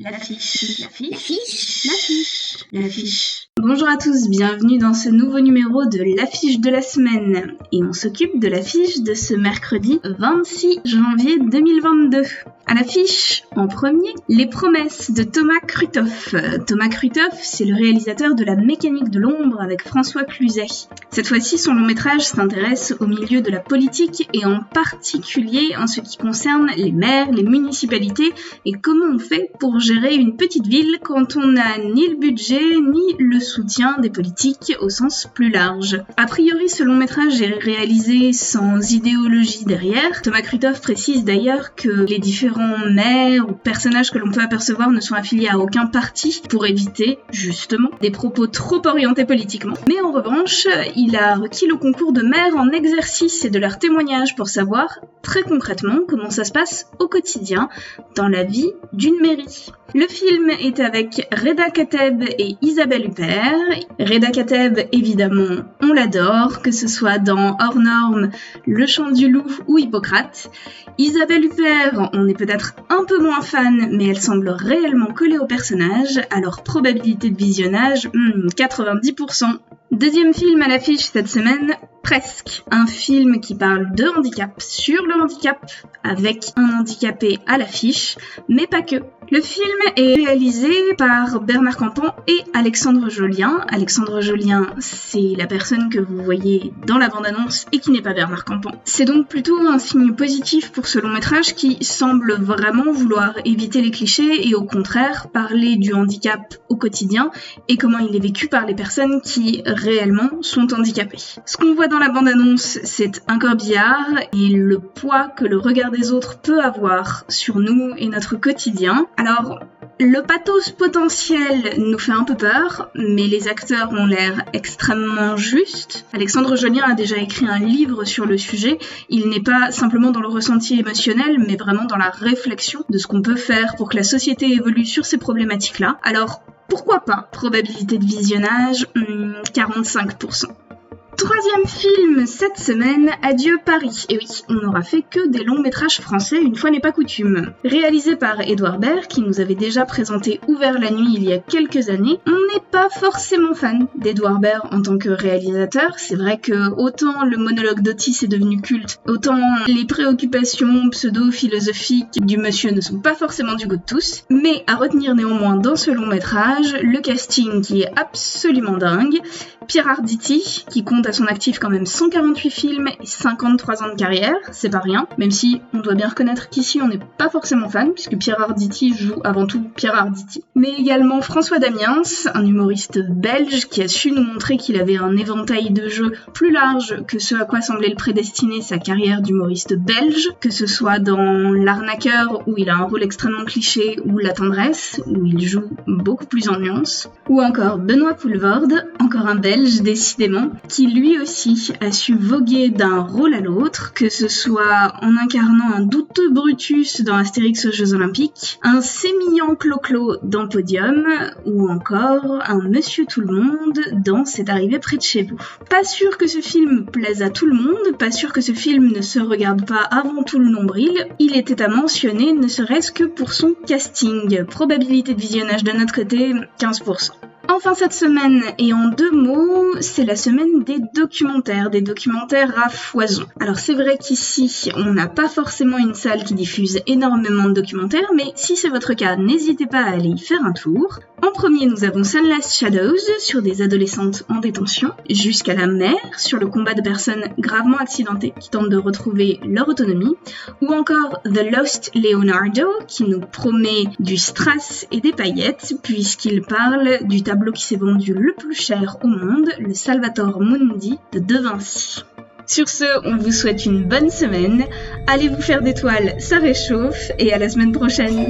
L'affiche. Bonjour à tous, bienvenue dans ce nouveau numéro de l'affiche de la semaine. Et on s'occupe de l'affiche de ce mercredi 26 janvier 2022. À l'affiche, en premier, Les promesses de Thomas Krutoff. Thomas Krutoff, c'est le réalisateur de La mécanique de l'ombre avec François Cluzet. Cette fois-ci, son long métrage s'intéresse au milieu de la politique et en particulier en ce qui concerne les maires, les municipalités et comment on fait pour gérer une petite ville quand on n'a ni le budget ni le soutien des politiques au sens plus large. A priori, ce long métrage est réalisé sans idéologie derrière. Thomas Krutoff précise d'ailleurs que les différents maires ou personnages que l'on peut apercevoir ne sont affiliés à aucun parti pour éviter, justement, des propos trop orientés politiquement. Mais en revanche, il a requis le concours de maires en exercice et de leurs témoignages pour savoir, très concrètement, comment ça se passe au quotidien dans la vie d'une mairie. Le film est avec Reda Kateb et Isabelle Huppert. Reda Kateb, évidemment, on l'adore, que ce soit dans Hors Normes, Le Chant du Loup ou Hippocrate. Isabelle Huppert, on est peut-être un peu moins fan, mais elle semble réellement collée au personnage, alors probabilité de visionnage, 90%. Deuxième film à l'affiche cette semaine, Presque. Un film qui parle de handicap, sur le handicap, avec un handicapé à l'affiche, mais pas que. Le film est réalisé par Bernard Campan et Alexandre Jolien. Alexandre Jolien, c'est la personne que vous voyez dans la bande-annonce et qui n'est pas Bernard Campan. C'est donc plutôt un signe positif pour ce long métrage qui semble vraiment vouloir éviter les clichés et au contraire parler du handicap au quotidien et comment il est vécu par les personnes qui réellement sont handicapées. Ce qu'on voit dans la bande-annonce, c'est un corbillard et le poids que le regard des autres peut avoir sur nous et notre quotidien. Alors, le pathos potentiel nous fait un peu peur, mais les acteurs ont l'air extrêmement justes. Alexandre Jolien a déjà écrit un livre sur le sujet. Il n'est pas simplement dans le ressenti émotionnel, mais vraiment dans la réflexion de ce qu'on peut faire pour que la société évolue sur ces problématiques-là. Alors, pourquoi pas? Probabilité de visionnage, 45%. Troisième film cette semaine, Adieu Paris. Et oui, on n'aura fait que des longs métrages français, une fois n'est pas coutume. Réalisé par Édouard Baird, qui nous avait déjà présenté Ouvert la nuit il y a quelques années, on n'est pas forcément fan d'Édouard Baird en tant que réalisateur. C'est vrai que autant le monologue d'Otis est devenu culte, autant les préoccupations pseudo-philosophiques du monsieur ne sont pas forcément du goût de tous. Mais à retenir néanmoins dans ce long métrage, le casting qui est absolument dingue, Pierre Arditi, qui compte à son actif quand même 148 films et 53 ans de carrière, c'est pas rien, même si on doit bien reconnaître qu'ici on n'est pas forcément fan, puisque Pierre Arditi joue avant tout Pierre Arditi. Mais également François Damiens, un humoriste belge qui a su nous montrer qu'il avait un éventail de jeux plus large que ce à quoi semblait le prédestiner sa carrière d'humoriste belge, que ce soit dans L'Arnaqueur, où il a un rôle extrêmement cliché, ou La Tendresse, où il joue beaucoup plus en nuances, ou encore Benoît Poelvoorde, encore un belge décidément, qui lui aussi a su voguer d'un rôle à l'autre, que ce soit en incarnant un douteux Brutus dans Astérix aux Jeux Olympiques, un sémillant Clo-Clo dans Podium, ou encore un Monsieur Tout-le-Monde dans C'est arrivé près de chez vous. Pas sûr que ce film plaise à tout le monde, pas sûr que ce film ne se regarde pas avant tout le nombril, il était à mentionner ne serait-ce que pour son casting. Probabilité de visionnage de notre côté, 15%. Enfin cette semaine, et en 2 mots, c'est la semaine des documentaires à foison. Alors c'est vrai qu'ici, on n'a pas forcément une salle qui diffuse énormément de documentaires, mais si c'est votre cas, n'hésitez pas à aller y faire un tour. En premier, nous avons Sunless Shadows, sur des adolescentes en détention, Jusqu'à la mer, sur le combat de personnes gravement accidentées qui tentent de retrouver leur autonomie, ou encore The Lost Leonardo, qui nous promet du strass et des paillettes, puisqu'il parle du tableau qui s'est vendu le plus cher au monde, le Salvator Mundi de De Vinci. Sur ce, on vous souhaite une bonne semaine, allez vous faire des toiles, ça réchauffe, et à la semaine prochaine.